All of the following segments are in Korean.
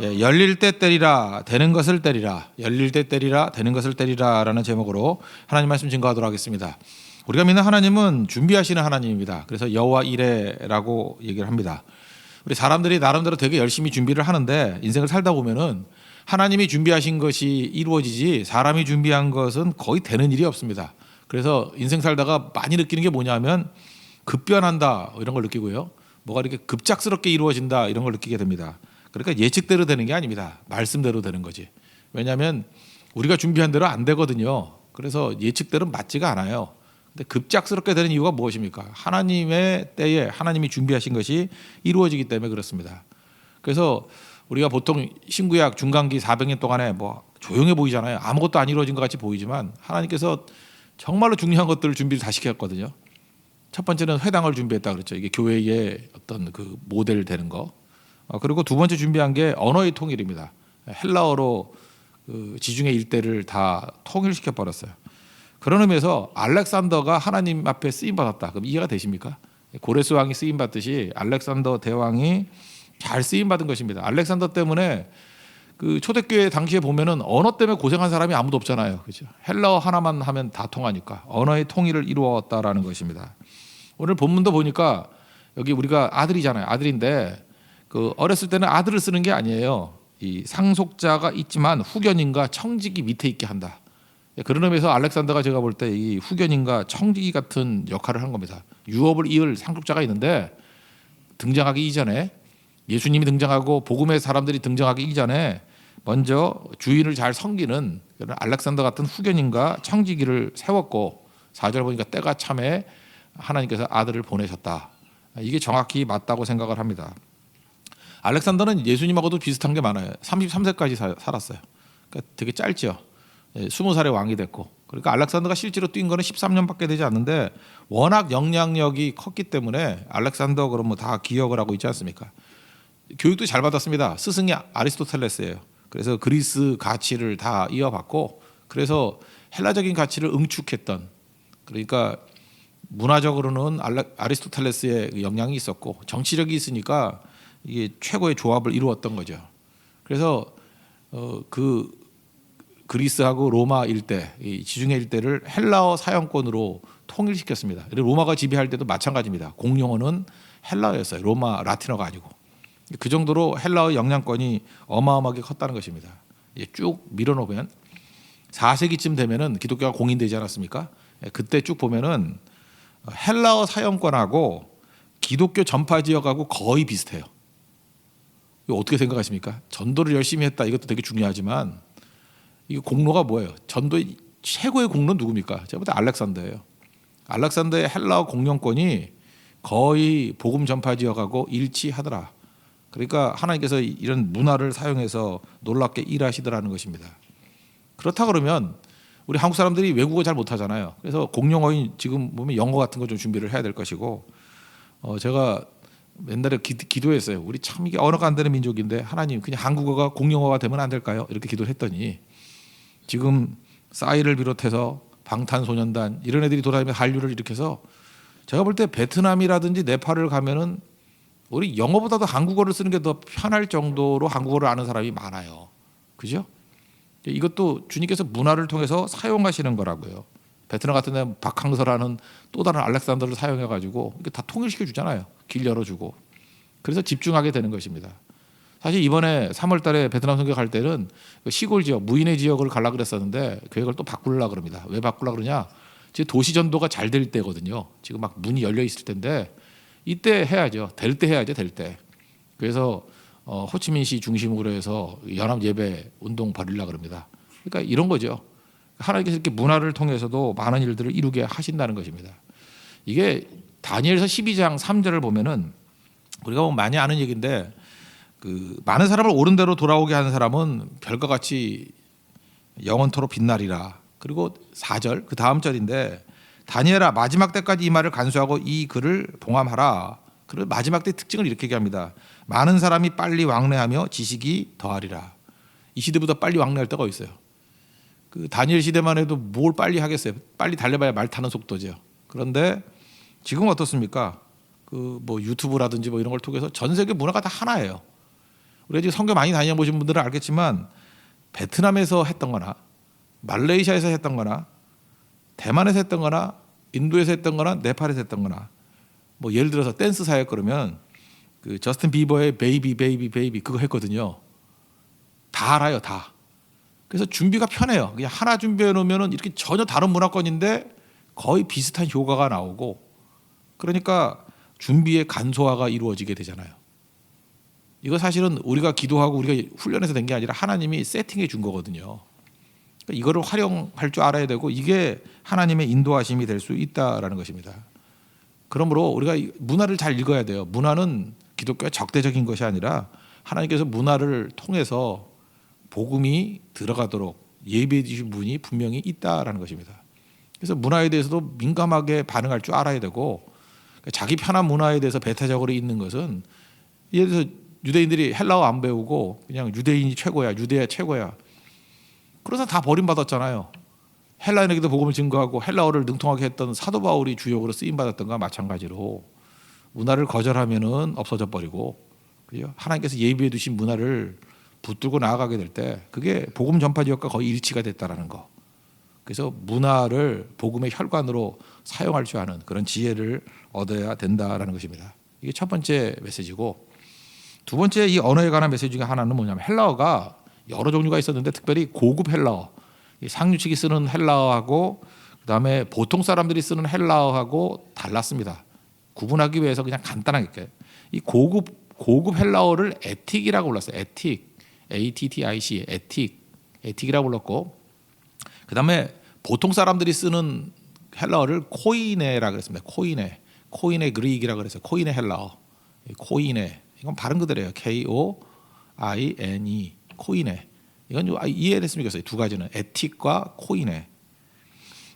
예, 열릴 때 때리라 되는 것을 때리라 열릴 때 때리라 되는 것을 때리라라는 제목으로 하나님 말씀 증거하도록 하겠습니다. 우리가 믿는 하나님은 준비하시는 하나님입니다. 그래서 여호와 이레라고 얘기를 합니다. 우리 사람들이 나름대로 되게 열심히 준비를 하는데 인생을 살다 보면은 하나님이 준비하신 것이 이루어지지 사람이 준비한 것은 거의 되는 일이 없습니다. 그래서 인생 살다가 많이 느끼는 게 뭐냐면 급변한다 이런 걸 느끼고요. 뭐가 이렇게 급작스럽게 이루어진다 이런 걸 느끼게 됩니다. 그러니까 예측대로 되는 게 아닙니다. 말씀대로 되는 거지. 왜냐하면 우리가 준비한 대로 안 되거든요. 그래서 예측대로 맞지가 않아요. 근데 급작스럽게 되는 이유가 무엇입니까? 하나님의 때에 하나님이 준비하신 것이 이루어지기 때문에 그렇습니다. 그래서 우리가 보통 신구약 중간기 400년 동안에 뭐 조용해 보이잖아요. 아무것도 안 이루어진 것 같이 보이지만 하나님께서 정말로 중요한 것들을 준비를 다 시켰거든요. 첫 번째는 회당을 준비했다 그랬죠. 이게 교회의 어떤 그 모델 되는 거. 그리고 두 번째 준비한 게 언어의 통일입니다. 헬라어로 그 지중해 일대를 다 통일시켜 버렸어요. 그런 의미에서 알렉산더가 하나님 앞에 쓰임 받았다. 그럼 이해가 되십니까? 고레스 왕이 쓰임 받듯이 알렉산더 대왕이 잘 쓰임 받은 것입니다. 알렉산더 때문에 그 초대교회 당시에 보면은 언어 때문에 고생한 사람이 아무도 없잖아요. 그렇죠? 헬라어 하나만 하면 다 통하니까 언어의 통일을 이루었다라는 것입니다. 오늘 본문도 보니까 여기 우리가 아들이잖아요. 아들인데 그 어렸을 때는 아들을 쓰는 게 아니에요. 이 상속자가 있지만 후견인과 청직이 밑에 있게 한다. 그런 의미에서 알렉산더가 제가 볼 때 이 후견인과 청지기 같은 역할을 한 겁니다. 유업을 이을 상속자가 있는데 등장하기 이전에 예수님이 등장하고 복음의 사람들이 등장하기 이전에 먼저 주인을 잘 섬기는 그런 알렉산더 같은 후견인과 청지기를 세웠고 4절 보니까 때가 참에 하나님께서 아들을 보내셨다. 이게 정확히 맞다고 생각을 합니다. 알렉산더는 예수님하고도 비슷한 게 많아요. 33세까지 살았어요. 그러니까 되게 짧죠. 20살에 왕이 됐고, 그러니까 알렉산더가 실제로 뛴 거는 13년밖에 되지 않는데 워낙 영향력이 컸기 때문에 알렉산더 그럼 뭐 다 기억을 하고 있지 않습니까? 교육도 잘 받았습니다. 스승이 아리스토텔레스예요. 그래서 그리스 가치를 다 이어받고, 그래서 헬라적인 가치를 응축했던, 그러니까 문화적으로는 아리스토텔레스의 영향이 있었고 정치력이 있으니까 이게 최고의 조합을 이루었던 거죠. 그래서 그 그리스하고 로마 일대, 이 지중해 일대를 헬라어 사용권으로 통일시켰습니다. 로마가 지배할 때도 마찬가지입니다. 공용어는 헬라어였어요. 로마 라틴어가 아니고. 그 정도로 헬라어 영향권이 어마어마하게 컸다는 것입니다. 쭉 밀어놓으면 4세기쯤 되면은 기독교가 공인되지 않았습니까? 그때 쭉 보면은 헬라어 사용권하고 기독교 전파 지역하고 거의 비슷해요. 이거 어떻게 생각하십니까? 전도를 열심히 했다. 이것도 되게 중요하지만 이 공로가 뭐예요? 전도의 최고의 공로는 누굽니까? 제가 볼 때 알렉산더예요. 알렉산더의 헬라어 공용권이 거의 복음 전파 지역하고 일치하더라. 그러니까 하나님께서 이런 문화를 사용해서 놀랍게 일하시더라는 것입니다. 그렇다 그러면 우리 한국 사람들이 외국어 잘 못하잖아요. 그래서 공용어인 지금 보면 영어 같은 거 좀 준비를 해야 될 것이고, 제가 옛날에 기도했어요. 우리 참 이게 언어가 안 되는 민족인데 하나님 그냥 한국어가 공용어가 되면 안 될까요? 이렇게 기도를 했더니 지금 싸이를 비롯해서 방탄소년단 이런 애들이 돌아다니면서 한류를 일으켜서 제가 볼 때 베트남이라든지 네팔을 가면은 우리 영어보다도 한국어를 쓰는 게 더 편할 정도로 한국어를 아는 사람이 많아요. 그죠? 이것도 주님께서 문화를 통해서 사용하시는 거라고요. 베트남 같은 데는 박항서라는 또 다른 알렉산더를 사용해가지고 이게 다 통일시켜 주잖아요. 길 열어주고. 그래서 집중하게 되는 것입니다. 사실 이번에 3월 달에 베트남 선교 갈 때는 시골 지역, 무인의 지역을 가려고 그랬었는데 계획을 또 바꾸려고 그럽니다. 왜 바꾸려고 그러냐? 지금 도시 전도가 잘 될 때거든요. 지금 막 문이 열려 있을 텐데 이때 해야죠. 될 때 해야죠. 될 때. 그래서 호치민시 중심으로 해서 연합 예배 운동 벌이려고 그럽니다. 그러니까 이런 거죠. 하나님께서 이렇게 문화를 통해서도 많은 일들을 이루게 하신다는 것입니다. 이게 다니엘서 12장 3절을 보면은 우리가 뭐 많이 아는 얘기인데 그 많은 사람을 옳은 대로 돌아오게 하는 사람은 별과 같이 영원토록 빛나리라. 그리고 4절 그 다음 절인데 다니엘아 마지막 때까지 이 말을 간수하고 이 글을 봉함하라. 그리고 마지막 때 특징을 이렇게 얘기합니다. 많은 사람이 빨리 왕래하며 지식이 더하리라. 이 시대보다 빨리 왕래할 때가 어디 있어요? 그 다니엘 시대만 해도 뭘 빨리 하겠어요? 빨리 달려봐야 말 타는 속도죠. 그런데 지금 어떻습니까? 그 뭐 유튜브라든지 뭐 이런 걸 통해서 전 세계 문화가 다 하나예요. 우리가 지금 선교 많이 다녀보신 분들은 알겠지만 베트남에서 했던 거나 말레이시아에서 했던 거나 대만에서 했던 거나 인도에서 했던 거나 네팔에서 했던 거나 뭐 예를 들어서 댄스 사역 그러면 그 저스틴 비버의 베이비 베이비 베이비 그거 했거든요. 다 알아요, 다. 그래서 준비가 편해요. 그냥 하나 준비해 놓으면은 이렇게 전혀 다른 문화권인데 거의 비슷한 효과가 나오고, 그러니까 준비의 간소화가 이루어지게 되잖아요. 이거 사실은 우리가 기도하고 우리가 훈련해서 된 게 아니라 하나님이 세팅해 준 거거든요. 그러니까 이거를 활용할 줄 알아야 되고, 이게 하나님의 인도하심이 될 수 있다라는 것입니다. 그러므로 우리가 문화를 잘 읽어야 돼요. 문화는 기독교의 적대적인 것이 아니라 하나님께서 문화를 통해서 복음이 들어가도록 예비해 주신 분이 분명히 있다라는 것입니다. 그래서 문화에 대해서도 민감하게 반응할 줄 알아야 되고, 자기 편한 문화에 대해서 배타적으로 있는 것은, 예를 들어서 유대인들이 헬라어 안 배우고 그냥 유대인이 최고야, 유대야 최고야, 그래서 다 버림받았잖아요. 헬라인에게도 복음을 증거하고 헬라어를 능통하게 했던 사도 바울이 주역으로 쓰임 받았던 것과 마찬가지로 문화를 거절하면은 없어져 버리고, 그죠? 하나님께서 예비해 두신 문화를 붙들고 나아가게 될 때 그게 복음 전파 지역과 거의 일치가 됐다라는 거. 그래서 문화를 복음의 혈관으로 사용할 줄 아는 그런 지혜를 얻어야 된다라는 것입니다. 이게 첫 번째 메시지고, 두 번째 이 언어에 관한 메시지 중에 하나는 뭐냐면, 헬라어가 여러 종류가 있었는데 특별히 고급 헬라어, 상류층이 쓰는 헬라어하고 그다음에 보통 사람들이 쓰는 헬라어하고 달랐습니다. 구분하기 위해서 그냥 간단하게 이 고급 헬라어를 에틱이라고 불렀어요. 에틱, ATTIC, 에틱이라고 불렀고, 그다음에 보통 사람들이 쓰는 헬라어를 코이네라고 그랬습니다. 코이네 그릭이라고 그래서 코이네 헬라어, 코이네, 이건 발음 그대로예요. KOINE, 코이네. 이건 이해됐으면 좋겠어요. 두 가지는 에틱과 코이네.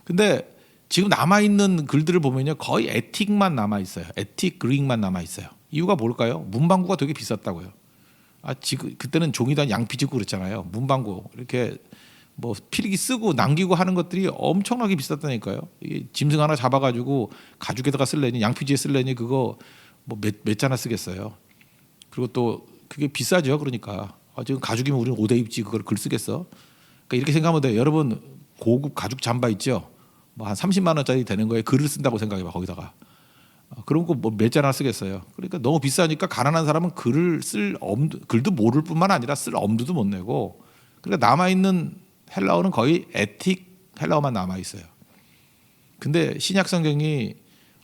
근데 지금 남아 있는 글들을 보면요, 거의 에틱만 남아 있어요. 에틱 그릭만 남아 있어요. 이유가 뭘까요? 문방구가 되게 비쌌다고요. 지금 그때는 종이도 양피 찍고 그랬잖아요. 문방구 이렇게 뭐 필기 쓰고 남기고 하는 것들이 엄청나게 비쌌다니까요. 이게 짐승 하나 잡아가지고 가죽에다가 쓸래니, 양피지에 쓸래니 그거 뭐 몇 자나 쓰겠어요. 그리고 또 그게 비싸죠. 그러니까 지금 가죽이면 우리는 5대 입지 그걸 글 쓰겠어. 그러니까 이렇게 생각하면 돼요. 여러분 고급 가죽 잠바 있죠. 뭐 한 30만 원짜리 되는 거에 글을 쓴다고 생각해봐. 거기다가 그런 거 뭐 몇 자나 쓰겠어요. 그러니까 너무 비싸니까 가난한 사람은 글도 모를 뿐만 아니라 쓸 엄두도 못 내고, 그러니까 남아 있는 헬라어는 거의 에틱 헬라어만 남아 있어요. 근데 신약 성경이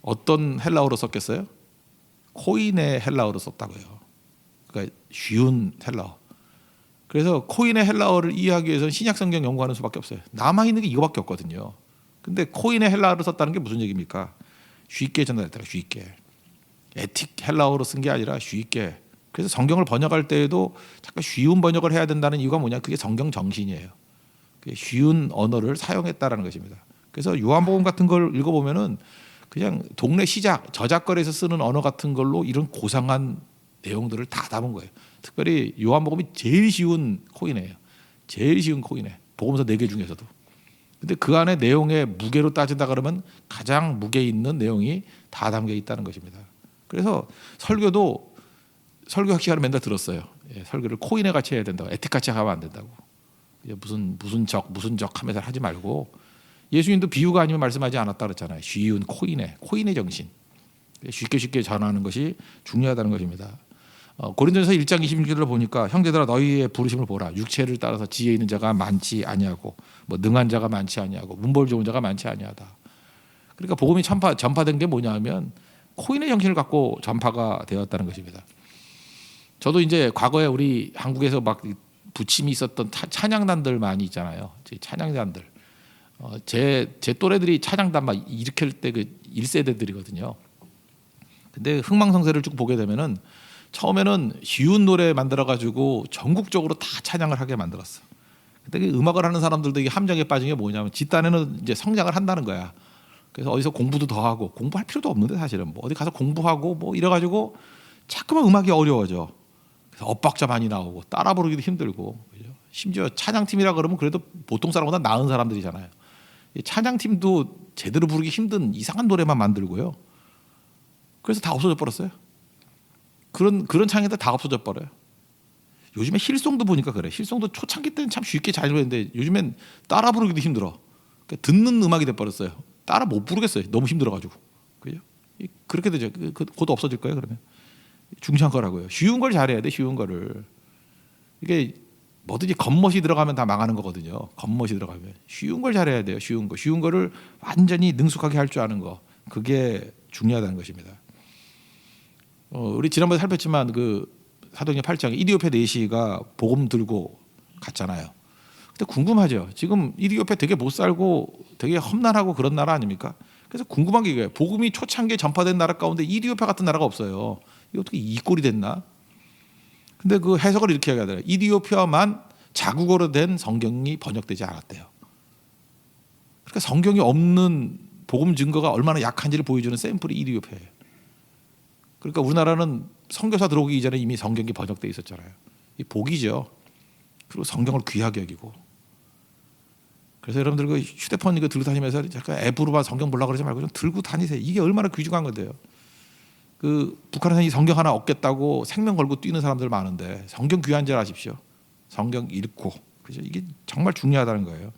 어떤 헬라어로 썼겠어요? 코인의 헬라어로 썼다고요. 그러니까 쉬운 헬라어. 그래서 코인의 헬라어를 이해하기 위해서는 신약 성경 연구하는 수밖에 없어요. 남아 있는 게 이거밖에 없거든요. 근데 코인의 헬라어를 썼다는 게 무슨 얘기입니까? 쉽게 전달했다가 쉽게. 에틱 헬라어로 쓴 게 아니라 쉽게. 그래서 성경을 번역할 때에도 자꾸 쉬운 번역을 해야 된다는 이유가 뭐냐? 그게 성경 정신이에요. 쉬운 언어를 사용했다라는 것입니다. 그래서 요한복음 같은 걸 읽어보면은 그냥 동네 시작, 저작거리에서 쓰는 언어 같은 걸로 이런 고상한 내용들을 다 담은 거예요. 특별히 요한복음이 제일 쉬운 코인이에요. 제일 쉬운 코인에. 복음서 4개 중에서도. 근데 그 안에 내용의 무게로 따진다 그러면 가장 무게 있는 내용이 다 담겨 있다는 것입니다. 그래서 설교 학시간을 맨날 들었어요. 설교를 코인에 같이 해야 된다고, 에틱 같이 하면 안 된다고. 무슨 적 하면서 하지 말고, 예수님도 비유가 아니면 말씀하지 않았다 그랬잖아요. 쉬운 코인의 정신. 쉽게 전하는 것이 중요하다는 것입니다. 고린도전서 1장 26절을 보니까, 형제들아 너희의 부르심을 보라. 육체를 따라서 지혜 있는 자가 많지 아니하고 뭐 능한 자가 많지 아니하고 문벌 좋은 자가 많지 아니하다. 그러니까 복음이 전파된 게 뭐냐면 코인의 정신을 갖고 전파가 되었다는 것입니다. 저도 이제 과거에 우리 한국에서 막 부침이 있었던 찬양단들 많이 있잖아요. 찬양단들. 제 또래들이 찬양단 막 일으킬 때 그 1세대들이거든요. 근데 흥망성쇠를 쭉 보게 되면은 처음에는 쉬운 노래 만들어 가지고 전국적으로 다 찬양을 하게 만들었어. 근데 음악을 하는 사람들도 이게 함정에 빠진 게 뭐냐면, 뒷단에는 이제 성장을 한다는 거야. 그래서 어디서 공부도 더 하고, 공부할 필요도 없는데 사실은 뭐 어디 가서 공부하고 뭐 이래 가지고 자꾸만 음악이 어려워져. 그래서 엇박자 많이 나오고 따라 부르기도 힘들고, 그죠? 심지어 찬양팀이라 그러면 그래도 보통 사람보다 나은 사람들이잖아요. 이 찬양팀도 제대로 부르기 힘든 이상한 노래만 만들고요. 그래서 다 없어져 버렸어요. 그런 창의들 다 없어져 버려요. 요즘에 힐송도 보니까 그래. 힐송도 초창기 때는 참 쉽게 잘 부르는데 요즘엔 따라 부르기도 힘들어. 그러니까 듣는 음악이 돼버렸어요. 따라 못 부르겠어요. 너무 힘들어가지고. 그죠? 그렇게 되죠. 곧 없어질 거예요. 그러면 중요한 거라고요. 쉬운 걸 잘해야 돼. 쉬운 거를. 이게 뭐든지 겉멋이 들어가면 다 망하는 거거든요. 겉멋이 들어가면 쉬운 걸 잘해야 돼요. 쉬운 거. 쉬운 거를 완전히 능숙하게 할 줄 아는 거. 그게 중요하다는 것입니다. 우리 지난번에 살폈지만 그 사도행전 8장에 이디오페 내시가 복음 들고 갔잖아요. 근데 궁금하죠. 지금 이디오페 되게 못 살고 되게 험난하고 그런 나라 아닙니까? 그래서 궁금한 게 이거예요. 복음이 초창기에 전파된 나라 가운데 이디오페 같은 나라가 없어요. 이게 어떻게 이 꼴이 됐나? 근데 그 해석을 이렇게 하더라고요. 이디오피아만 자국어로 된 성경이 번역되지 않았대요. 그러니까 성경이 없는 복음 증거가 얼마나 약한지를 보여주는 샘플이 이디오피아예요. 그러니까 우리나라는 선교사 들어오기 이전에 이미 성경이 번역돼 있었잖아요. 이 복이죠. 그리고 성경을 귀하게 여기고. 그래서 여러분들 그 휴대폰 이거 들고 다니면서 잠깐 앱으로만 성경 보려고 그러지 말고 좀 들고 다니세요. 이게 얼마나 귀중한 건데요. 그 북한에서 이 성경 하나 얻겠다고 생명 걸고 뛰는 사람들 많은데 성경 귀한 줄 아십시오. 성경 읽고. 그죠? 이게 정말 중요하다는 거예요.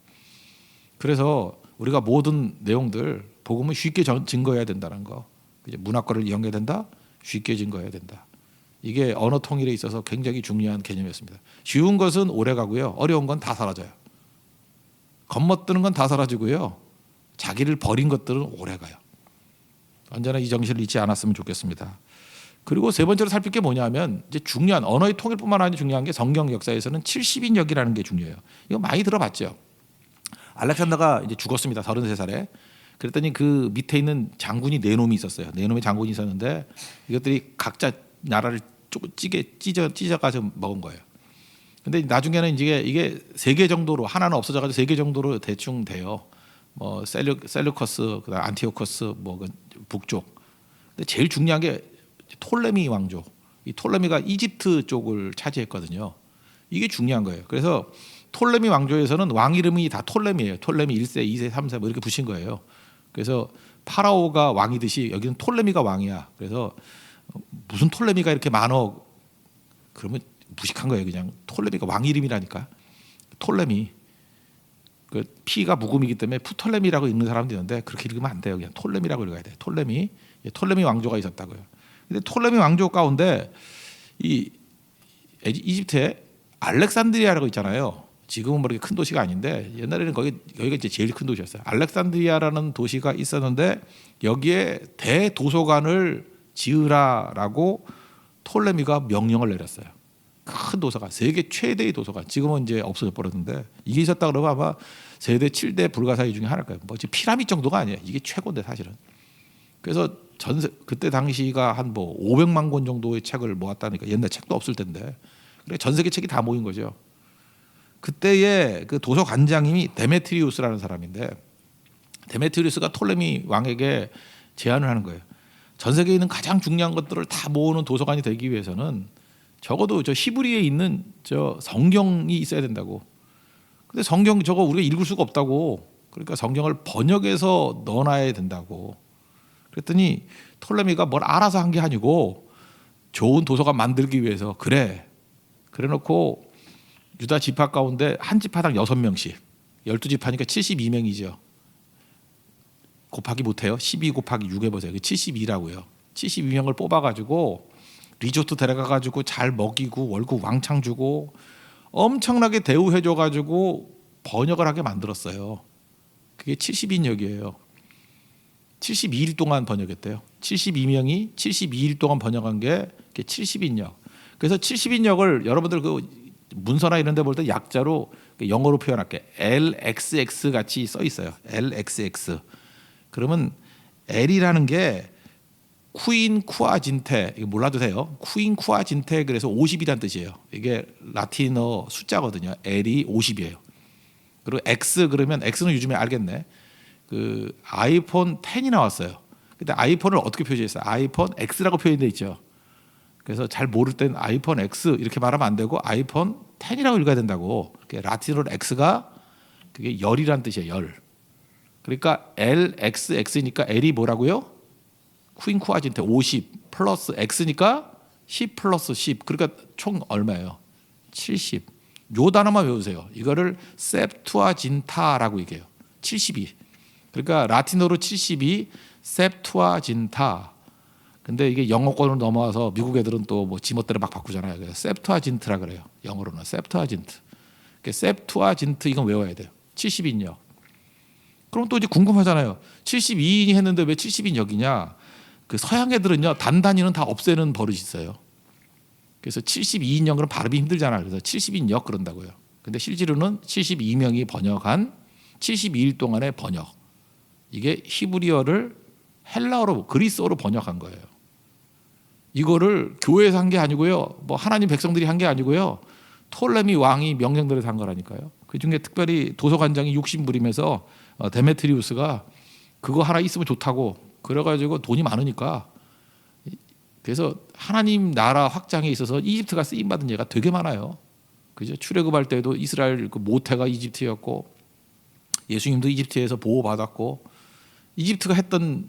그래서 우리가 모든 내용들 복음은 쉽게 증거해야 된다는 거. 그죠? 문학과를 이용해야 된다. 쉽게 증거해야 된다. 이게 언어 통일에 있어서 굉장히 중요한 개념이었습니다. 쉬운 것은 오래 가고요. 어려운 건 다 사라져요. 겉멋드는 건 다 사라지고요. 자기를 버린 것들은 오래 가요. 언제나 이 정신을 잊지 않았으면 좋겠습니다. 그리고 세 번째로 살필 게 뭐냐면 이제 중요한 언어의 통일뿐만 아니라 중요한 게 성경 역사에서는 70인역이라는 게 중요해요. 이거 많이 들어봤죠. 알렉산더가 이제 죽었습니다. 33살에. 그랬더니 그 밑에 있는 장군이 네 놈이 있었어요. 네 놈의 장군이 있었는데 이것들이 각자 나라를 찢어가지고 먹은 거예요. 근데 나중에는 이게 세 개 정도로 하나는 없어져가지고 세 개 정도로 대충 돼요. 뭐 셀루커스, 그다음 안티오커스, 뭐 북쪽. 근데 제일 중요한 게 톨레미 왕조. 이 톨레미가 이집트 쪽을 차지했거든요. 이게 중요한 거예요. 그래서 톨레미 왕조에서는 왕 이름이 다 톨레미예요. 톨레미 1세, 2세, 3세 뭐 이렇게 붙인 거예요. 그래서 파라오가 왕이듯이 여기는 톨레미가 왕이야. 그래서 무슨 톨레미가 이렇게 많어? 그러면 무식한 거예요. 그냥 톨레미가 왕 이름이라니까. 톨레미. 그 피가 묵음이기 때문에 푸톨레미라고 읽는 사람도 있는데 그렇게 읽으면 안 돼요. 그냥 톨레미라고 읽어야 돼요. 톨레미. 톨레미 왕조가 있었다고요. 근데 톨레미 왕조 가운데 이 이집트에 알렉산드리아라고 있잖아요. 지금은 그렇게 큰 도시가 아닌데 옛날에는 여기가 이제 제일 큰 도시였어요. 알렉산드리아라는 도시가 있었는데 여기에 대도서관을 지으라라고 톨레미가 명령을 내렸어요. 큰 도서관, 세계 최대의 도서관. 지금은 이제 없어져 버렸는데 이게 있었다 그러면 아마 세대 7대 불가사의 중에 하나일 거예요. 뭐 피라미드 정도가 아니에요. 이게 최고인데 사실은. 그래서 그때 당시가 한 뭐 500만 권 정도의 책을 모았다니까. 옛날 책도 없을 텐데. 그래 전 세계 책이 다 모인 거죠. 그때의 그 도서관장님이 데메트리우스라는 사람인데 데메트리우스가 톨레미 왕에게 제안을 하는 거예요. 전 세계에 있는 가장 중요한 것들을 다 모으는 도서관이 되기 위해서는 적어도 저 히브리에 있는 저 성경이 있어야 된다고. 근데 성경 저거 우리가 읽을 수가 없다고. 그러니까 성경을 번역해서 넣어놔야 된다고. 그랬더니 톨레미가 뭘 알아서 한 게 아니고 좋은 도서관 만들기 위해서 그래놓고 유다 지파 가운데 한 지파당 6명씩 12지파니까 72명이죠. 곱하기 못해요. 12 곱하기 6 해보세요. 72라고요. 72명을 뽑아가지고 리조트 데려가가지고 잘 먹이고 월급 왕창 주고 엄청나게 대우해줘가지고 번역을 하게 만들었어요. 그게 70인역이에요. 72일 동안 번역했대요. 72명이 72일 동안 번역한 게 70인역. 그래서 70인역을 여러분들 그 문서나 이런 데 볼 때 약자로 영어로 표현할게. LXX 같이 써 있어요. LXX. 그러면 L이라는 게 쿠인 쿠아진테, 이거 몰라도 돼요. 쿠인 쿠아진테, 그래서 50이란 뜻이에요. 이게 라틴어 숫자거든요. L이 50이에요. 그리고 X 그러면 X는 요즘에 알겠네. 그 아이폰 10이 나왔어요. 근데 아이폰을 어떻게 표시했어요? 아이폰 X라고 표현돼 있죠. 그래서 잘 모를 땐 아이폰 X 이렇게 말하면 안 되고 아이폰 10이라고 읽어야 된다고. X가 그게 열이란 뜻이에요. 열. 그러니까 LXX니까 L이 뭐라고요? 퀸쿠아진테 50 플러스 X니까 10 플러스 10. 그러니까 총 얼마예요? 70. 요 단어만 외우세요. 이거를 셉투아진타라고 얘기해요. 72. 그러니까 라틴어로 72 셉투아진타. 근데 이게 영어권으로 넘어와서 미국 애들은 또 뭐 지멋대로 막 바꾸잖아요. 그래서 셉투아진트라 그래요. 영어로는 셉투아진트. 셉투아진트 이건 외워야 돼요. 70인역. 그럼 또 이제 궁금하잖아요. 72인이 했는데 왜 70인역이냐? 그 서양 애들은요 단단히는 다 없애는 버릇이 있어요. 그래서 72인역 그럼 발음이 힘들잖아요. 그래서 70인역 그런다고요. 근데 실제로는 72명이 번역한 72일 동안의 번역. 이게 히브리어를 헬라어로 그리스어로 번역한 거예요. 이거를 교회에서 한 게 아니고요. 뭐 하나님 백성들이 한 게 아니고요. 톨레미 왕이 명령대로 한 거라니까요. 그중에 특별히 도서관장이 욕심 부리면서 데메트리우스가 그거 하나 있으면 좋다고 그래가지고 돈이 많으니까 그래서 하나님 나라 확장에 있어서 이집트가 쓰임 받은 예가 되게 많아요. 그죠? 출애굽할 때도 이스라엘 그 모태가 이집트였고 예수님도 이집트에서 보호받았고 이집트가 했던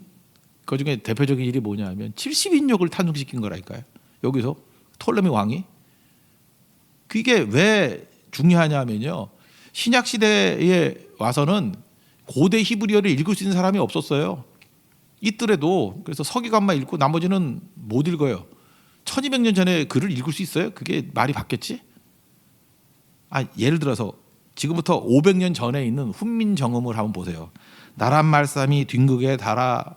그 중에 대표적인 일이 뭐냐면 70인역을 탄생시킨 거라니까요. 여기서 톨레미 왕이. 그게 왜 중요하냐면요. 신약 시대에 와서는 고대 히브리어를 읽을 수 있는 사람이 없었어요. 있더라도 그래서 서기관만 읽고 나머지는 못 읽어요. 1200년 전에 글을 읽을 수 있어요? 그게 말이 바뀌었지? 예를 들어서 지금부터 500년 전에 있는 훈민정음을 한번 보세요. 나란 말씀이 뒷극에 달아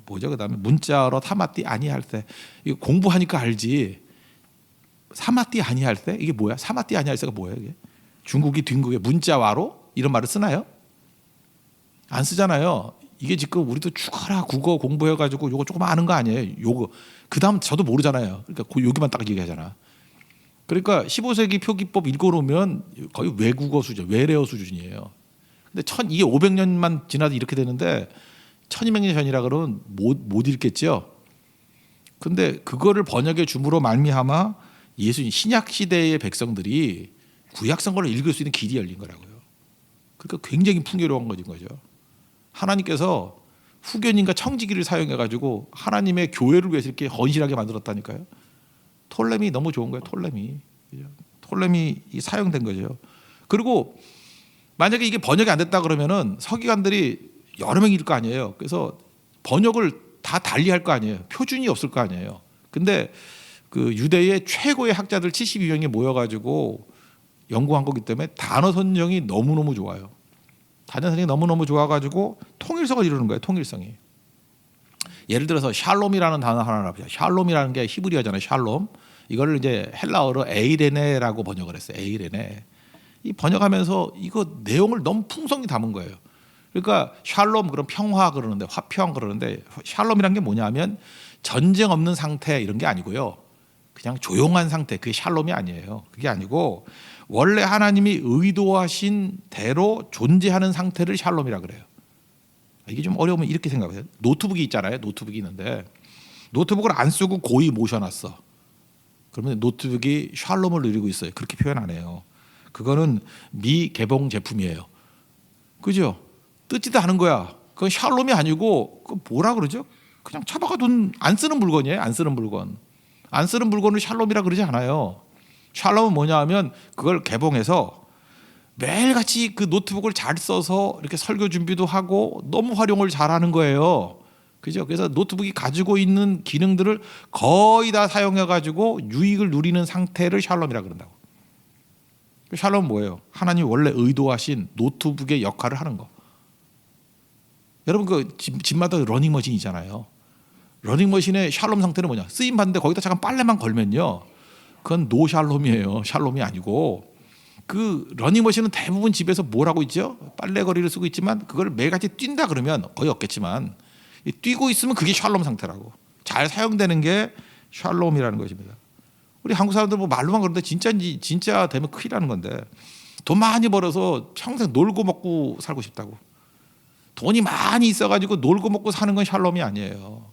뭐죠? 그다음에 문자로 타마띠 아니할 때 이거 공부하니까 알지. 사마띠 아니할 때 이게 뭐야? 사마띠 아니할 때가 뭐예요? 이게 중국이 뒷극에 문자와로 이런 말을 쓰나요? 안 쓰잖아요. 이게 지금 우리도 죽어라 국어 공부해가지고 요거 조금 아는 거 아니에요? 요거 그다음 저도 모르잖아요. 그러니까 여기만 딱 얘기하잖아. 그러니까 15세기 표기법 읽어놓으면 거의 외국어 수준, 외래어 수준이에요. 근데 이게 500년만 지나도 이렇게 되는데 1200년 전이라 그러면 못 읽겠죠. 근데 그거를 번역해 줌으로 말미암아 예수님 신약 시대의 백성들이 구약 성경을 읽을 수 있는 길이 열린 거라고요. 그러니까 굉장히 풍요로운 거죠. 하나님께서 후견인과 청지기를 사용해 가지고 하나님의 교회를 위해서 이렇게 헌신하게 만들었다니까요. 톨레미 너무 좋은 거예요. 톨레미 사용된 거죠. 그리고 만약에 이게 번역이 안 됐다 그러면은 서기관들이 여러 명일 거 아니에요. 그래서 번역을 다 달리할 거 아니에요. 표준이 없을 거 아니에요. 근데 그 유대의 최고의 학자들 72명이 모여가지고 연구한 거기 때문에 단어 선정이 너무너무 좋아요. 단어 선정이 너무너무 좋아가지고 통일성을 이루는 거예요. 통일성이. 예를 들어서 샬롬이라는 단어 하나 봅시다. 샬롬이라는 게 히브리어잖아요. 샬롬. 이거를 이제 헬라어로 에이레네라고 번역을 했어요. 에이레네. 이 번역하면서 이거 내용을 너무 풍성히 담은 거예요. 그러니까 샬롬 그럼 평화 그러는데 화평 그러는데 샬롬이란 게 뭐냐면 전쟁 없는 상태 이런 게 아니고요. 그냥 조용한 상태 그게 샬롬이 아니에요. 그게 아니고 원래 하나님이 의도하신 대로 존재하는 상태를 샬롬이라 그래요. 이게 좀 어려우면 이렇게 생각해요. 노트북이 있잖아요. 노트북이 있는데 노트북을 안 쓰고 고이 모셔놨어. 그러면 노트북이 샬롬을 누리고 있어요. 그렇게 표현 안 해요. 그거는 미개봉 제품이에요. 그죠? 뜯지도 않은 거야. 그건 샬롬이 아니고 그 뭐라 그러죠? 그냥 차박아 둔 안 쓰는 물건이에요. 안 쓰는 물건. 안 쓰는 물건을 샬롬이라 그러지 않아요. 샬롬은 뭐냐 하면 그걸 개봉해서 매일같이 그 노트북을 잘 써서 이렇게 설교 준비도 하고 너무 활용을 잘하는 거예요. 그죠? 그래서 노트북이 가지고 있는 기능들을 거의 다 사용해 가지고 유익을 누리는 상태를 샬롬이라 그런다고. 샬롬은 뭐예요? 하나님 원래 의도하신 노트북의 역할을 하는 거. 여러분 그 집마다 러닝머신 있잖아요. 러닝머신의 샬롬 상태는 뭐냐? 쓰임 받는데 거기다 잠깐 빨래만 걸면요. 그건 노 샬롬이에요. 샬롬이 아니고 그 러닝머신은 대부분 집에서 뭘 하고 있죠? 빨래거리를 쓰고 있지만 그걸 매일같이 뛴다 그러면 거의 없겠지만 뛰고 있으면 그게 샬롬 상태라고. 잘 사용되는 게 샬롬이라는 것입니다. 우리 한국 사람들 뭐 말로만 그러는데 진짜인지 진짜 되면 큰일 나는 건데 돈 많이 벌어서 평생 놀고 먹고 살고 싶다고. 돈이 많이 있어가지고 놀고 먹고 사는 건 샬롬이 아니에요.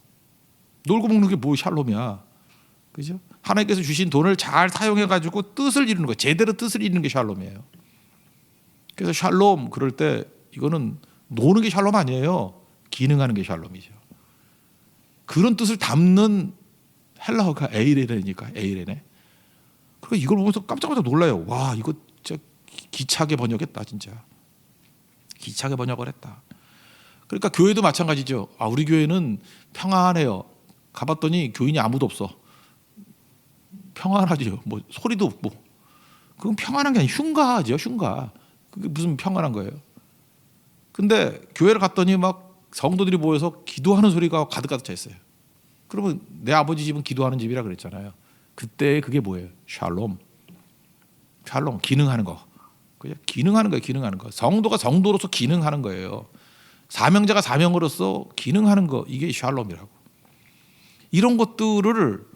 놀고 먹는 게 뭐 샬롬이야. 그죠? 하나님께서 주신 돈을 잘 사용해가지고 뜻을 이루는 거, 제대로 뜻을 이루는 게 샬롬이에요. 그래서 샬롬 그럴 때 이거는 노는 게 샬롬 아니에요. 기능하는 게 샬롬이죠. 그런 뜻을 담는 헬라어가 에이레네니까 에이레네. 그러니까 이걸 보면서 깜짝깜짝 놀라요. 와, 이거 진짜 기차게 번역했다, 진짜. 기차게 번역을 했다. 그러니까 교회도 마찬가지죠. 아, 우리 교회는 평안해요. 가봤더니 교인이 아무도 없어. 평안하지요. 뭐 소리도 없고. 그건 평안한 게 아니라 흉가죠, 흉가. 그게 무슨 평안한 거예요. 근데 교회를 갔더니 막 성도들이 모여서 기도하는 소리가 가득가득 차 있어요. 그러면 내 아버지 집은 기도하는 집이라 그랬잖아요. 그때 그게 뭐예요? 샬롬. 샬롬, 기능하는 거. 그죠? 기능하는 거예요, 기능하는 거. 성도가 성도로서 기능하는 거예요. 사명자가 사명으로서 기능하는 거, 이게 샬롬이라고. 이런 것들을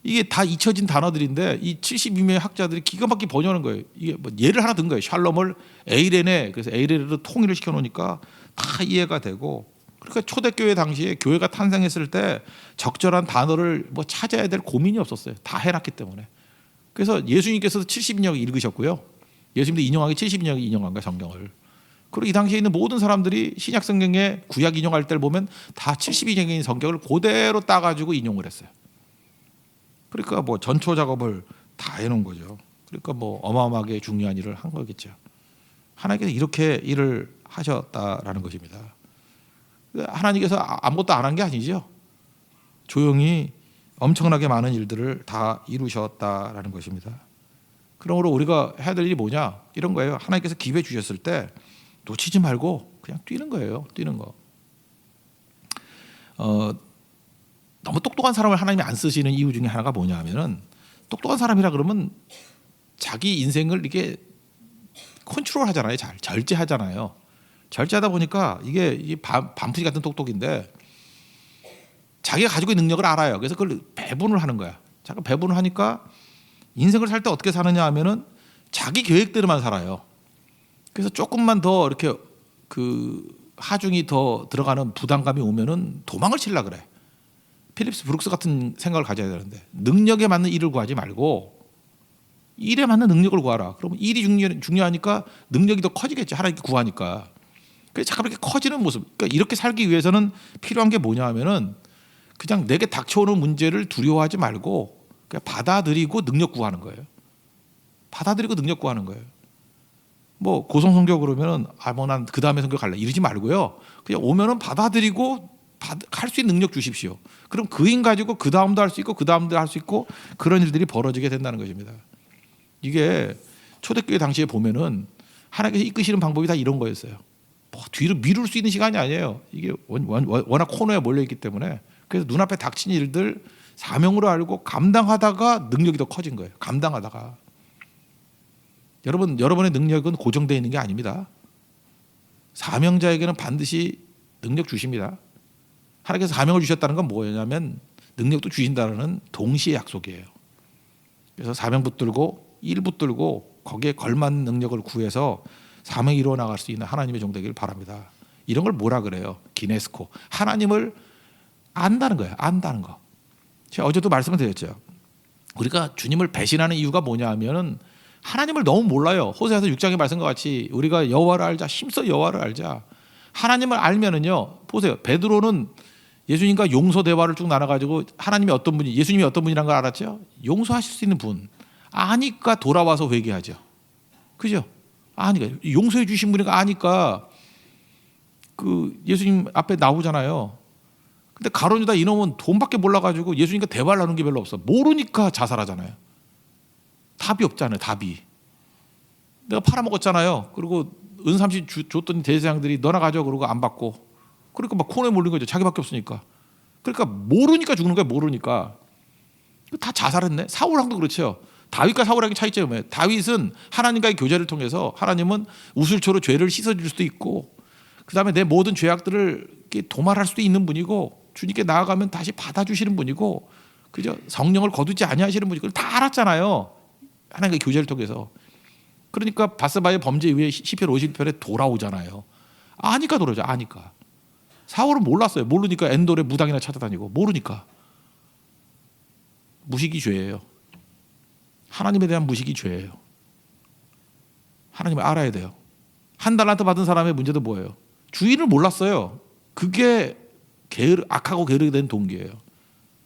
이게 다 잊혀진 단어들인데 이 72명의 학자들이 기가 막히게 번역하는 거예요. 이게 뭐 예를 하나 든 거예요. 샬롬을 에이렌에, 그래서 에이렌으로 통일을 시켜놓으니까 다 이해가 되고. 그러니까 초대교회 당시에 교회가 탄생했을 때 적절한 단어를 뭐 찾아야 될 고민이 없었어요. 다 해놨기 때문에. 그래서 예수님께서도 72년 읽으셨고요. 예수님도 인용하기 72년 인용한 거예요, 성경을. 그리고 이 당시에 있는 모든 사람들이 신약 성경에 구약 인용할 때를 보면 다 72년인 성경을 그대로 따가지고 인용을 했어요. 그러니까 뭐 전초 작업을 다 해놓은 거죠. 그러니까 뭐 어마어마하게 중요한 일을 한 거겠죠. 하나님께서 이렇게 일을 하셨다라는 것입니다. 하나님께서 아무것도 안 한 게 아니죠. 조용히 엄청나게 많은 일들을 다 이루셨다라는 것입니다. 그러므로 우리가 해야 될 일이 뭐냐? 이런 거예요. 하나님께서 기회 주셨을 때 놓치지 말고 그냥 뛰는 거예요. 뛰는 거. 너무 똑똑한 사람을 하나님이 안 쓰시는 이유 중에 하나가 뭐냐 하면은 똑똑한 사람이라 그러면 자기 인생을 이게 컨트롤 하잖아요. 잘 절제하잖아요. 절제하다 보니까 이게 반푸시 같은 똑똑인데 자기가 가지고 있는 능력을 알아요. 그래서 그걸 배분을 하는 거야. 잠깐 배분을 하니까 인생을 살 때 어떻게 사느냐 하면은 자기 계획대로만 살아요. 그래서 조금만 더 이렇게 그 하중이 더 들어가는 부담감이 오면은 도망을 치려 그래. 필립스 브룩스 같은 생각을 가져야 되는데 능력에 맞는 일을 구하지 말고 일에 맞는 능력을 구하라. 그러면 일이 중요하니까 능력이 더 커지겠지. 하나님께 구하니까. 그래서 잠깐 이렇게 커지는 모습. 그러니까 이렇게 살기 위해서는 필요한 게 뭐냐 하면은 그냥 내게 닥쳐오는 문제를 두려워하지 말고 그냥 받아들이고 능력 구하는 거예요. 받아들이고 능력 구하는 거예요. 뭐 고성 성교 그러면은 뭐 난 그 다음에 성교 갈래 이러지 말고요. 그냥 오면은 받아들이고 할 수 있는 능력 주십시오. 그럼 그 인 가지고 그 다음도 할 수 있고 그 다음도 할 수 있고 그런 일들이 벌어지게 된다는 것입니다. 이게 초대교회 당시에 보면은 하나님께서 이끄시는 방법이 다 이런 거였어요. 뭐 뒤로 미룰 수 있는 시간이 아니에요. 이게 워낙 코너에 몰려 있기 때문에 그래서 눈앞에 닥친 일들 사명으로 알고 감당하다가 능력이 더 커진 거예요. 감당하다가. 여러분의 능력은 고정되어 있는 게 아닙니다. 사명자에게는 반드시 능력 주십니다. 하나님께서 사명을 주셨다는 건 뭐냐면 능력도 주신다는 동시에 약속이에요. 그래서 사명 붙들고 일 붙들고 거기에 걸맞는 능력을 구해서 사명이 이루어 나갈 수 있는 하나님의 종 되기를 바랍니다. 이런 걸 뭐라 그래요? 기네스코. 하나님을 안다는 거예요. 안다는 거. 제가 어제도 말씀을 드렸죠. 우리가 주님을 배신하는 이유가 뭐냐 하면은 하나님을 너무 몰라요. 호세아서 6장의 말씀과 같이 우리가 여호와를 알자. 힘써 여호와를 알자. 하나님을 알면은요. 보세요. 베드로는 예수님과 용서 대화를 쭉 나눠가지고 하나님이 어떤 분이 예수님이 어떤 분이라는 걸 알았죠. 용서하실 수 있는 분 아니까 돌아와서 회개하죠. 그죠? 아니까 용서해 주신 분이가 아니까 그 예수님 앞에 나오잖아요. 근데 가론유다 이놈은 돈밖에 몰라가지고 예수님과 대화를 나눈 게 별로 없어. 모르니까 자살하잖아요. 답이 없잖아요. 답이. 내가 팔아먹었잖아요. 그리고 은삼시 줬더니 대제사장들이 너나 가져 그러고 안 받고. 그러니까 막 코너에 몰린 거죠. 자기밖에 없으니까. 그러니까 모르니까 죽는 거야. 모르니까. 다 자살했네. 사울왕도 그렇죠. 다윗과 사울왕의 차이점이 뭐예요? 다윗은 하나님과의 교제를 통해서 하나님은 우슬초로 죄를 씻어줄 수도 있고 그다음에 내 모든 죄악들을 도말할 수도 있는 분이고 주님께 나아가면 다시 받아주시는 분이고 그죠? 성령을 거두지 아니하시는 분이고 다 알았잖아요. 하나님과의 교제를 통해서. 그러니까 바스바의 범죄 이후에 시편 50편에 돌아오잖아요. 아니까 돌아오죠. 아니까. 사울은 몰랐어요. 모르니까 엔돌에 무당이나 찾아다니고 모르니까. 무식이 죄예요. 하나님에 대한 무식이 죄예요. 하나님을 알아야 돼요. 한 달란트 받은 사람의 문제도 뭐예요? 주인을 몰랐어요. 그게 악하고 게으르게 된 동기예요.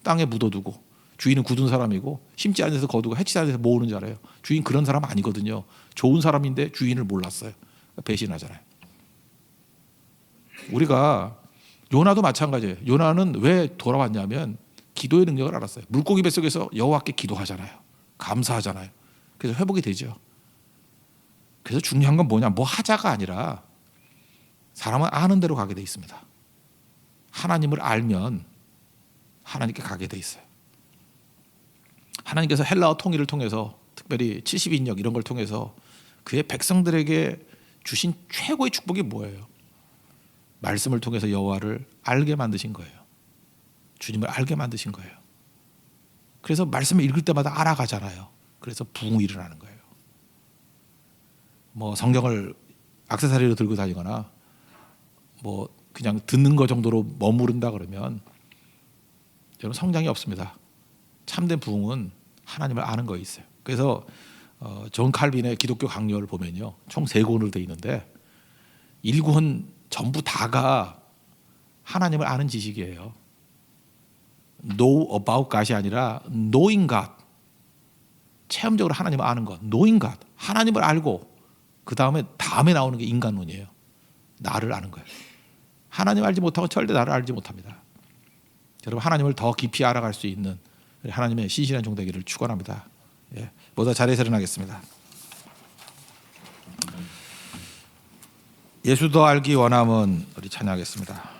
땅에 묻어두고 주인은 굳은 사람이고 심지 않은 데서 거두고 해치지 않은 데서 모으는 줄 알아요. 주인 그런 사람 아니거든요. 좋은 사람인데 주인을 몰랐어요. 배신하잖아요. 우리가 요나도 마찬가지예요. 요나는 왜 돌아왔냐면 기도의 능력을 알았어요. 물고기 뱃속에서 여호와께 기도하잖아요. 감사하잖아요. 그래서 회복이 되죠. 그래서 중요한 건 뭐냐, 뭐 하자가 아니라 사람은 아는 대로 가게 돼 있습니다. 하나님을 알면 하나님께 가게 돼 있어요. 하나님께서 헬라어 통일을 통해서 특별히 70인역 이런 걸 통해서 그의 백성들에게 주신 최고의 축복이 뭐예요? 말씀을 통해서 여호와를 알게 만드신 거예요. 주님을 알게 만드신 거예요. 그래서 말씀을 읽을 때마다 알아가잖아요. 그래서 부흥이 일어나는 거예요. 뭐 성경을 액세서리로 들고 다니거나 뭐 그냥 듣는 거 정도로 머무른다 그러면 여러분 성장이 없습니다. 참된 부흥은 하나님을 아는 거에 있어요. 그래서 존 칼빈의 기독교 강요를 보면요, 총 3권으로 되어 있는데 1권 전부 다가 하나님을 아는 지식이에요. Know about God이 아니라 knowing God. 체험적으로 하나님을 아는 것. knowing God. 하나님을 알고 그 다음에 나오는 게 인간론이에요. 나를 아는 거예요. 하나님 알지 못하고 절대 나를 알지 못합니다. 여러분 하나님을 더 깊이 알아갈 수 있는 하나님의 신실한 종 되기를 축원합니다. 예, 모두 자리에서 일어나겠습니다. 예수 더 알기 원함은 우리 찬양하겠습니다.